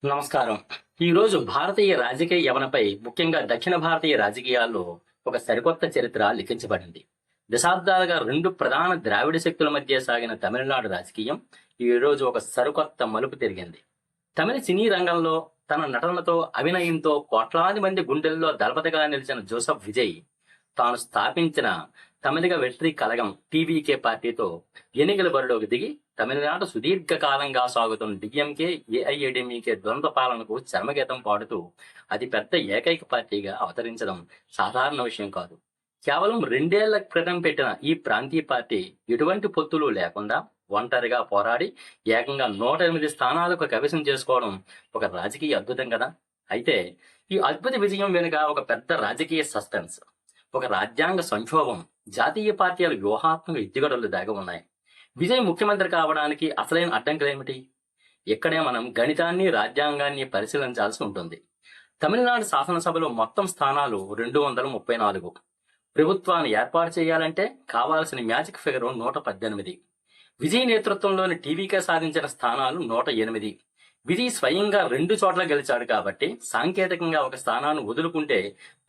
నమస్కారం. ఈరోజు భారతీయ రాజకీయ యవనపై, ముఖ్యంగా దక్షిణ భారతీయ రాజకీయాల్లో ఒక సరికొత్త చరిత్ర లిఖించబడింది. దశాబ్దాలుగా రెండు ప్రధాన ద్రావిడ శక్తుల మధ్య సాగిన తమిళనాడు రాజకీయం ఈ రోజు ఒక సరికొత్త మలుపు తిరిగింది. తమిళ సినీ రంగంలో తన నటనతో, అభినయంతో కోట్లాది మంది గుండెల్లో దళపతిగా నిలిచిన జోసెఫ్ విజయ్ తాను స్థాపించిన తమిళగ వెట్రి కళగం టీవీకే పార్టీతో ఎన్నికల బరిలోకి దిగి తమిళనాడు సుదీర్ఘకాలంగా సాగుతున్న డిఎంకే ఏఐఏడిఎంకే ద్వంద్వ పాలనకు చర్మగీతం పాడుతూ అతిపెద్ద ఏకైక పార్టీగా అవతరించడం సాధారణ విషయం కాదు. కేవలం 2 ఏళ్ల క్రితం పెట్టిన ఈ ప్రాంతీయ పార్టీ ఎటువంటి పొత్తులు లేకుండా ఒంటరిగా పోరాడి ఏకంగా 108 స్థానాలకు కైవసం చేసుకోవడం ఒక రాజకీయ అద్భుతం కదా. అయితే ఈ అద్భుత విజయం వెనుక ఒక పెద్ద రాజకీయ సస్పెన్స్, ఒక రాజ్యాంగ సంక్షోభం, జాతీయ పార్టీల వ్యూహాత్మక ఎత్తుగడలు దాగి ఉన్నాయి. విజయ్ ముఖ్యమంత్రి కావడానికి అసలైన అడ్డంకులేమిటి? ఇక్కడే మనం గణితాన్ని, రాజ్యాంగాన్ని పరిశీలించాల్సి ఉంటుంది. తమిళనాడు శాసనసభలో మొత్తం స్థానాలు 234. ప్రభుత్వాన్ని ఏర్పాటు చేయాలంటే కావాల్సిన మ్యాజిక్ ఫిగర్ 118. విజయ్ నేతృత్వంలోని టీవీకే సాధించిన స్థానాలు 108. విజయ్ స్వయంగా 2 చోట్ల గెలిచాడు కాబట్టి సాంకేతికంగా ఒక స్థానాన్ని వదులుకుంటే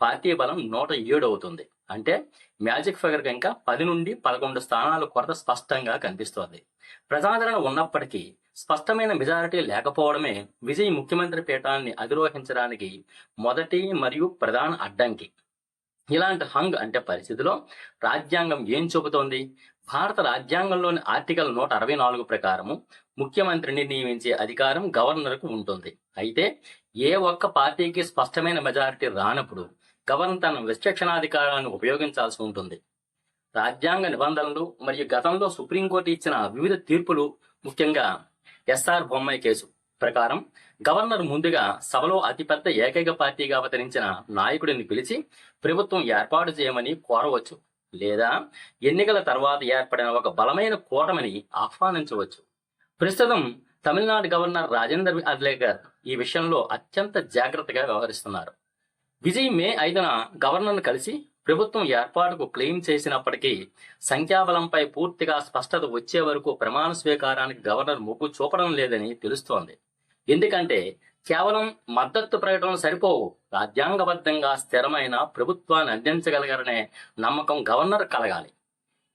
పార్టీ బలం 107 అవుతుంది. అంటే మ్యాజిక్ ఫిగర్ ఇంకా 10 నుండి 11 స్థానాల కొరత స్పష్టంగా కనిపిస్తోంది. ప్రజాదరణ ఉన్నప్పటికీ స్పష్టమైన మెజారిటీ లేకపోవడమే విజయ్ ముఖ్యమంత్రి పీఠాన్ని అధిరోహించడానికి మొదటి మరియు ప్రధాన అడ్డంకి. ఇలాంటి హంగ్ అంటే పరిస్థితిలో రాజ్యాంగం ఏం చెబుతోంది? భారత రాజ్యాంగంలోని ఆర్టికల్ 164 ప్రకారము ముఖ్యమంత్రిని నియమించే అధికారం గవర్నర్కు ఉంటుంది. అయితే ఏ ఒక్క పార్టీకి స్పష్టమైన మెజారిటీ రానప్పుడు గవర్నర్ తన విచక్షణాధికారాన్ని ఉపయోగించాల్సి ఉంటుంది. రాజ్యాంగ నిబంధనలు మరియు గతంలో సుప్రీంకోర్టు ఇచ్చిన వివిధ తీర్పులు, ముఖ్యంగా ఎస్ఆర్ బొమ్మాయి కేసు ప్రకారం గవర్నర్ ముందుగా సభలో అతిపెద్ద ఏకైక పార్టీగా అవతరించిన నాయకుడిని పిలిచి ప్రభుత్వం ఏర్పాటు చేయమని కోరవచ్చు, లేదా ఎన్నికల తర్వాత ఏర్పడిన ఒక బలమైన కూటమిని ఆహ్వానించవచ్చు. ప్రస్తుతం తమిళనాడు గవర్నర్ రాజేందర్ అర్లేకర్ ఈ విషయంలో అత్యంత జాగ్రత్తగా వ్యవహరిస్తున్నారు. విజయ్ మే 5న గవర్నర్ను కలిసి ప్రభుత్వం ఏర్పాటుకు క్లెయిమ్ చేసినప్పటికీ సంఖ్యాబలంపై పూర్తిగా స్పష్టత వచ్చే వరకు ప్రమాణ స్వీకారానికి గవర్నర్ మొగ్గు చూపడం లేదని తెలుస్తోంది. ఎందుకంటే కేవలం మద్దతు ప్రకటనలు సరిపోవు, రాజ్యాంగబద్ధంగా స్థిరమైన ప్రభుత్వాన్ని అందించగలగరనే నమ్మకం గవర్నర్ కలగాలి.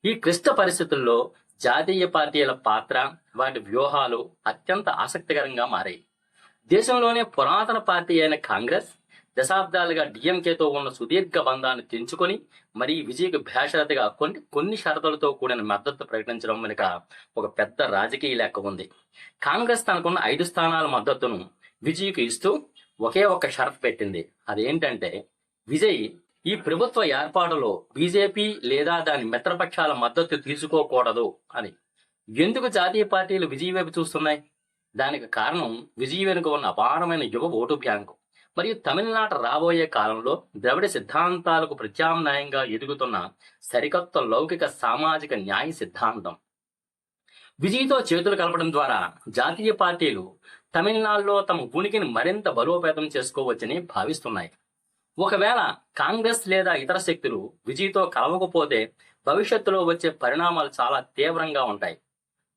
ఈ క్లిష్ట పరిస్థితుల్లో జాతీయ పార్టీల పాత్ర, వాటి వ్యూహాలు అత్యంత ఆసక్తికరంగా మారాయి. దేశంలోనే పురాతన పార్టీ అయిన కాంగ్రెస్ దశాబ్దాలుగా డిఎంకేతో ఉన్న సుదీర్ఘ బంధాన్ని తెంచుకొని మరీ విజయ్కు భేషరతగా కొన్ని షరతులతో కూడిన మద్దతు ప్రకటించడం వెనుక ఒక పెద్ద రాజకీయ లెక్క ఉంది. కాంగ్రెస్ తనకున్న 5 స్థానాల మద్దతును విజయ్కు ఇస్తూ ఒకే ఒక్క షరతు పెట్టింది. అదేంటంటే విజయ్ ఈ ప్రభుత్వ ఏర్పాటులో బీజేపీ లేదా దాని మిత్రపక్షాల మద్దతు తీసుకోకూడదు అని. ఎందుకు జాతీయ పార్టీలు విజయ్ వైపు చూస్తున్నాయి? దానికి కారణం విజయ్ వెనుక ఉన్న అపారమైన యువ ఓటు బ్యాంకు మరియు తమిళనాడు రాబోయే కాలంలో ద్రవిడ సిద్ధాంతాలకు ప్రత్యామ్నాయంగా ఎదుగుతున్న సరికొత్త లౌకిక సామాజిక న్యాయ సిద్ధాంతం. విజయ్తో చేతులు కలపడం ద్వారా జాతీయ పార్టీలు తమిళనాడులో తమ ఉనికిని మరింత బలోపేతం చేసుకోవచ్చని భావిస్తున్నాయి. ఒకవేళ కాంగ్రెస్ లేదా ఇతర శక్తులు విజయ్తో కలవకపోతే భవిష్యత్తులో వచ్చే పరిణామాలు చాలా తీవ్రంగా ఉంటాయి.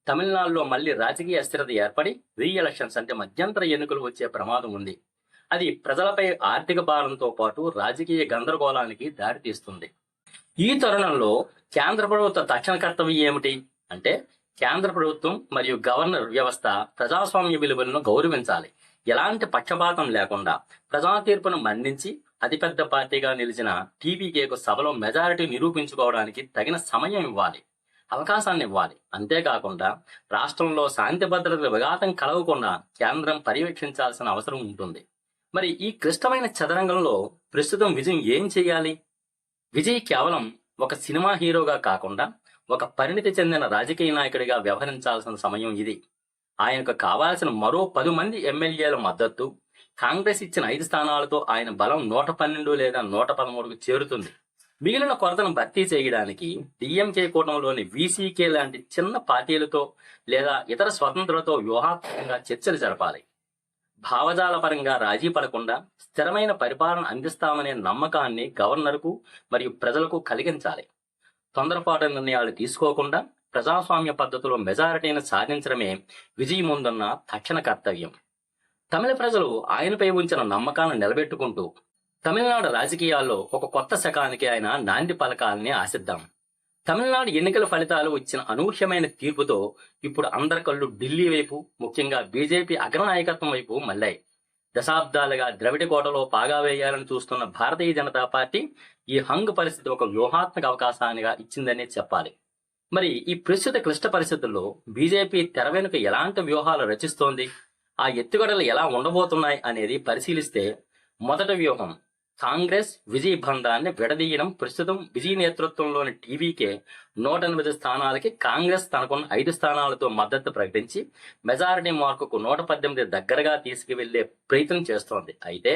తమిళనాడులో మళ్లీ రాజకీయ అస్థిరత ఏర్పడి రీఎలక్షన్స్ అంటే మధ్యంతర ఎన్నికలు వచ్చే ప్రమాదం ఉంది. అది ప్రజలపై ఆర్థిక భారంతో పాటు రాజకీయ గందరగోళానికి దారితీస్తుంది. ఈ తరుణంలో కేంద్ర ప్రభుత్వ తక్షణ కర్తవ్యం ఏమిటి అంటే, కేంద్ర ప్రభుత్వం మరియు గవర్నర్ వ్యవస్థ ప్రజాస్వామ్య విలువలను గౌరవించాలి. ఎలాంటి పక్షపాతం లేకుండా ప్రజా తీర్పును మన్నించి అతిపెద్ద పార్టీగా నిలిచిన టీవీకేకు సభలో మెజారిటీ నిరూపించుకోవడానికి తగిన సమయం ఇవ్వాలి, అవకాశాన్ని ఇవ్వాలి. అంతేకాకుండా రాష్ట్రంలో శాంతి భద్రతల విఘాతం కలగకుండా కేంద్రం పర్యవేక్షించాల్సిన అవసరం ఉంటుంది. మరి ఈ క్లిష్టమైన చదరంగంలో ప్రస్తుతం విజయ్ ఏం చేయాలి? విజయ్ కేవలం ఒక సినిమా హీరోగా కాకుండా ఒక పరిణితి చెందిన రాజకీయ నాయకుడిగా వ్యవహరించాల్సిన సమయం ఇది. ఆయనకు కావాల్సిన మరో 10 మంది ఎమ్మెల్యేల మద్దతు, కాంగ్రెస్ ఇచ్చిన 5 స్థానాలతో ఆయన బలం 112 లేదా 113కు చేరుతుంది. మిగిలిన కొరతను భర్తీ చేయడానికి డిఎంకే కూటమిలోని వీసీకే లాంటి చిన్న పార్టీలతో లేదా ఇతర స్వతంత్రులతో వ్యూహాత్మకంగా చర్చలు జరపాలి. భావజాల పరంగా రాజీ పడకుండా స్థిరమైన పరిపాలన అందిస్తామనే నమ్మకాన్ని గవర్నర్కు మరియు ప్రజలకు కలిగించాలి. తొందరపాటు నిర్ణయాలు తీసుకోకుండా ప్రజాస్వామ్య పద్ధతిలో మెజారిటీని సాధించడమే విజయ్ ముందున్న తక్షణ కర్తవ్యం. తమిళ ప్రజలు ఆయనపై ఉంచిన నమ్మకాలను నిలబెట్టుకుంటూ తమిళనాడు రాజకీయాల్లో ఒక కొత్త శకానికి ఆయన నాంది పలకాలని ఆశిద్దాం. తమిళనాడు ఎన్నికల ఫలితాలు ఇచ్చిన అనూహ్యమైన తీర్పుతో ఇప్పుడు అందరి కళ్ళు ఢిల్లీ వైపు, ముఖ్యంగా బీజేపీ అగ్రనాయకత్వం వైపు మళ్లాయి. దశాబ్దాలుగా ద్రవిడ కోటలో పాగా వేయాలని చూస్తున్న భారతీయ జనతా పార్టీ ఈ హంగ్ పరిస్థితి ఒక వ్యూహాత్మక అవకాశానిగా ఇచ్చిందనే చెప్పాలి. మరి ఈ ప్రస్తుత క్లిష్ట పరిస్థితుల్లో బీజేపీ తెర వెనుక ఎలాంటి వ్యూహాలు రచిస్తోంది, ఆ ఎత్తుగడలు ఎలా ఉండబోతున్నాయి అనేది పరిశీలిస్తే, మొదటి వ్యూహం కాంగ్రెస్ విజయ్ బంధాన్ని విడదీయడం. ప్రస్తుతం విజయ్ నేతృత్వంలోని టీవీకే 108 స్థానాలకి కాంగ్రెస్ తనకున్న 5 స్థానాలతో మద్దతు ప్రకటించి మెజారిటీ మార్కుకు 118 దగ్గరగా తీసుకువెళ్లే ప్రయత్నం చేస్తోంది. అయితే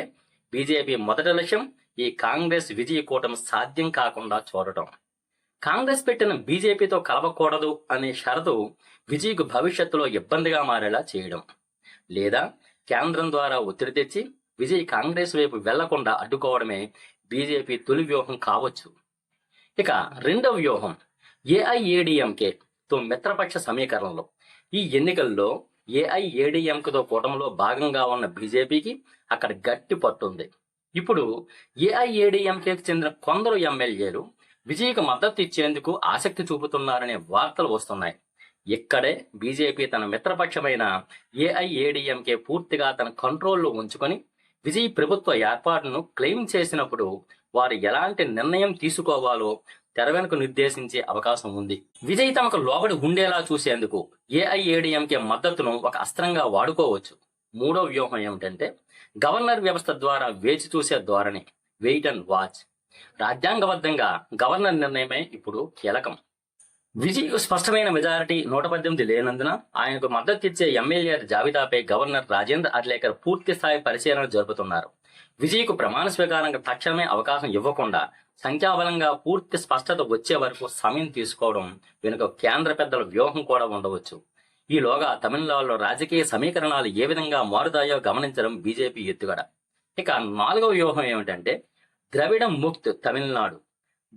బీజేపీ మొదటి లక్ష్యం ఈ కాంగ్రెస్ విజయ్ కూటమి సాధ్యం కాకుండా చూడటం. కాంగ్రెస్ పెట్టిన బీజేపీతో కలవకూడదు అనే షరతు విజయ్కు భవిష్యత్తులో ఇబ్బందిగా మారేలా చేయడం, లేదా కేంద్రం ద్వారా ఒత్తిడి తెచ్చి విజయ్ కాంగ్రెస్ వైపు వెళ్లకుండా అడ్డుకోవడమే బీజేపీ తొలి వ్యూహం కావచ్చు. ఇక రెండవ వ్యూహం ఏఐఏడీఎంకేతో మిత్రపక్ష సమీకరణలో. ఈ ఎన్నికల్లో ఏఐఏడీఎంకేతో కూటమిలో భాగంగా ఉన్న బీజేపీకి అక్కడ గట్టి పట్టుంది. ఇప్పుడు ఏఐఏడీఎంకేకి చెందిన కొందరు ఎమ్మెల్యేలు విజయ్కు మద్దతు ఇచ్చేందుకు ఆసక్తి చూపుతున్నారనే వార్తలు వస్తున్నాయి. ఇక్కడే బీజేపీ తన మిత్రపక్షమైన ఏఐఏడీఎంకే పూర్తిగా తన కంట్రోల్లో ఉంచుకొని విజయ్ ప్రభుత్వ ఏర్పాటును క్లెయిమ్ చేసినప్పుడు వారు ఎలాంటి నిర్ణయం తీసుకోవాలో తెర వెనుక నిర్దేశించే అవకాశం ఉంది. విజయ్ తమకు లోబడి ఉండేలా చూసేందుకు ఏఐఏడీఎంకే మద్దతును ఒక అస్త్రంగా వాడుకోవచ్చు. మూడో వ్యూహం ఏమిటంటే గవర్నర్ వ్యవస్థ ద్వారా వేచి చూసే ధోరణి, వెయిట్ అండ్ వాచ్. రాజ్యాంగబద్ధంగా గవర్నర్ నిర్ణయమే ఇప్పుడు కీలకం. విజయ్కు స్పష్టమైన మెజారిటీ 118 లేనందున ఆయనకు మద్దతిచ్చే ఎమ్మెల్యేల జాబితాపై గవర్నర్ రాజేంద్ర అర్లేకర్ పూర్తి స్థాయి పరిశీలన జరుపుతున్నారు. విజయ్కు ప్రమాణ స్వీకారంగా తక్షణమే అవకాశం ఇవ్వకుండా సంఖ్యాబలంగా పూర్తి స్పష్టత వచ్చే వరకు సమయం తీసుకోవడం వెనుక కేంద్ర పెద్దల వ్యూహం కూడా ఉండవచ్చు. ఈలోగా తమిళనాడులో రాజకీయ సమీకరణాలు ఏ విధంగా మారుతాయో గమనించడం బీజేపీ ఎత్తుగడ. ఇక నాలుగవ వ్యూహం ఏమిటంటే ద్రవిడ ముక్త్ తమిళనాడు.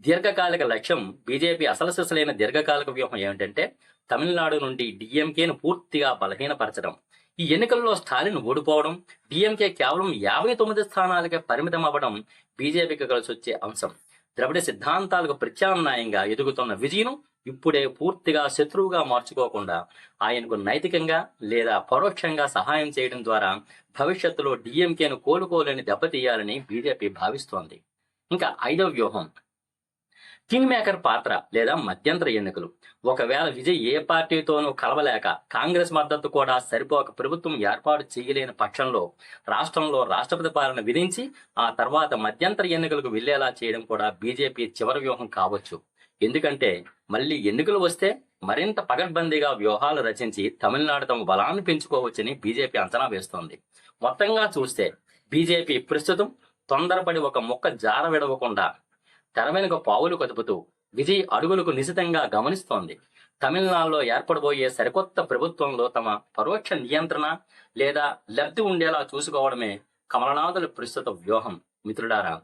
దీర్ఘకాలిక లక్ష్యం బీజేపీ అసలు సిసలైన దీర్ఘకాలిక వ్యూహం ఏమిటంటే తమిళనాడు నుండి డిఎంకేను పూర్తిగా బలహీనపరచడం. ఈ ఎన్నికల్లో స్టాలిన్ ఓడిపోవడం, డిఎంకే కేవలం 59 స్థానాలకే పరిమితం అవ్వడం బీజేపీకి కలిసొచ్చే అంశం. ద్రవిడ సిద్ధాంతాలకు ప్రత్యామ్నాయంగా ఎదుగుతున్న విజయ్ను ఇప్పుడే పూర్తిగా శత్రువుగా మార్చుకోకుండా ఆయనకు నైతికంగా లేదా పరోక్షంగా సహాయం చేయడం ద్వారా భవిష్యత్తులో డిఎంకేను కోలుకోలేని దెబ్బతీయాలని బీజేపీ భావిస్తోంది. ఇంకా ఐదవ వ్యూహం కింగ్ మేకర్ పాత్ర లేదా మధ్యంతర ఎన్నికలు. ఒకవేళ విజయ్ ఏ పార్టీతోనూ కలవలేక కాంగ్రెస్ మద్దతు కూడా సరిపోక ప్రభుత్వం ఏర్పాటు చేయలేని పక్షంలో రాష్ట్రంలో రాష్ట్రపతి పాలన విధించి ఆ తర్వాత మధ్యంతర ఎన్నికలకు వెళ్లేలా చేయడం కూడా బీజేపీ చివరి వ్యూహం కావచ్చు. ఎందుకంటే మళ్లీ ఎన్నికలు వస్తే మరింత పగడ్బందీగా వ్యూహాలు రచించి తమిళనాడు తమ బలాన్ని పెంచుకోవచ్చని బీజేపీ అంచనా వేస్తోంది. మొత్తంగా చూస్తే బీజేపీ ప్రస్తుతం తొందరపడి ఒక ముక్క జార విడవకుండా తెర వెనుక పావులు కదుపుతూ విజయ్ అడుగులకు నిశితంగా గమనిస్తోంది. తమిళనాడులో ఏర్పడబోయే సరికొత్త ప్రభుత్వంలో తమ పరోక్ష నియంత్రణ లేదా లబ్ధి ఉండేలా చూసుకోవడమే కమలనాథుల ప్రస్తుత వ్యూహం. మిత్రులారా,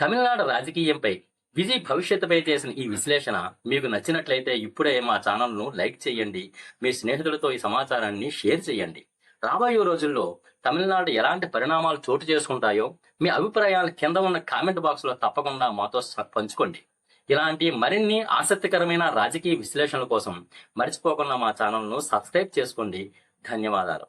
తమిళనాడు రాజకీయంపై విజయ్ భవిష్యత్తుపై చేసిన ఈ విశ్లేషణ మీకు నచ్చినట్లయితే ఇప్పుడే మా ఛానల్ను లైక్ చేయండి, మీ స్నేహితులతో ఈ సమాచారాన్ని షేర్ చేయండి. రాబోయే రోజుల్లో తమిళనాడు ఎలాంటి పరిణామాలు చోటు చేసుకుంటాయో మీ అభిప్రాయాలు కింద ఉన్న కామెంట్ బాక్స్ లో తప్పకుండా మాతో పంచుకోండి. ఇలాంటి మరిన్ని ఆసక్తికరమైన రాజకీయ విశ్లేషణల కోసం మర్చిపోకుండా మా ఛానల్ను సబ్స్క్రైబ్ చేసుకోండి. ధన్యవాదాలు.